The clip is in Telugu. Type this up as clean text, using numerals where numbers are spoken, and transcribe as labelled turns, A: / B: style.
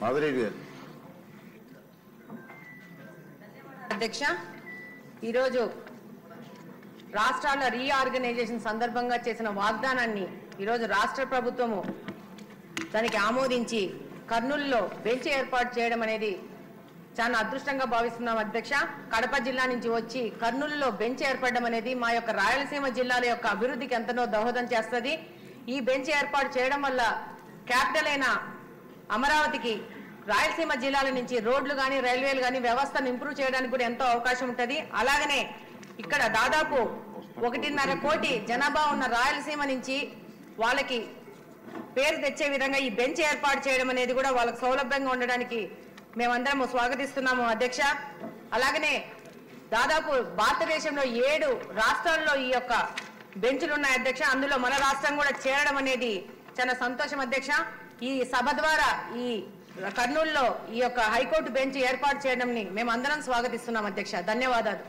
A: మాధురెడ్డి గారు.
B: అధ్యక్ష, ఈరోజు రాష్ట్రాల రీఆర్గనైజేషన్ సందర్భంగా చేసిన వాగ్దానాన్ని ఈరోజు రాష్ట్ర ప్రభుత్వము దానికి ఆమోదించి కర్నూలులో బెంచ్ ఏర్పాటు చేయడం అనేది చాలా అదృష్టంగా భావిస్తున్నాం అధ్యక్ష. కడప జిల్లా నుంచి వచ్చి కర్నూలులో బెంచ్ ఏర్పడడం అనేది మా యొక్క రాయలసీమ జిల్లాల యొక్క అభివృద్ధికి ఎంతనో దోహదం చేస్తుంది. ఈ బెంచ్ ఏర్పాటు చేయడం వల్ల క్యాపిటల్ అయిన అమరావతికి రాయలసీమ జిల్లాల నుంచి రోడ్లు కానీ రైల్వేలు కానీ వ్యవస్థను ఇంప్రూవ్ చేయడానికి కూడా ఎంతో అవకాశం ఉంటుంది. అలాగనే ఇక్కడ దాదాపు 1.5 కోటి జనాభా ఉన్న రాయలసీమ నుంచి వాళ్ళకి పేరు తెచ్చే విధంగా ఈ బెంచ్ ఏర్పాటు చేయడం అనేది కూడా వాళ్ళకి సౌలభ్యంగా ఉండడానికి మేమందరం స్వాగతిస్తున్నాము అధ్యక్ష. అలాగనే దాదాపు భారతదేశంలో 7 రాష్ట్రాల్లో ఈ యొక్క బెంచ్లు ఉన్నాయి అధ్యక్ష. అందులో మన రాష్ట్రం కూడా చేరడం అనేది చాలా సంతోషం అధ్యక్ష. ఈ సభ ద్వారా ఈ కర్నూలులో ఈ యొక్క హైకోర్టు బెంచ్ ఏర్పాటు చేయడంని మేమందరం స్వాగతిస్తున్నాం అధ్యక్ష. ధన్యవాదాలు.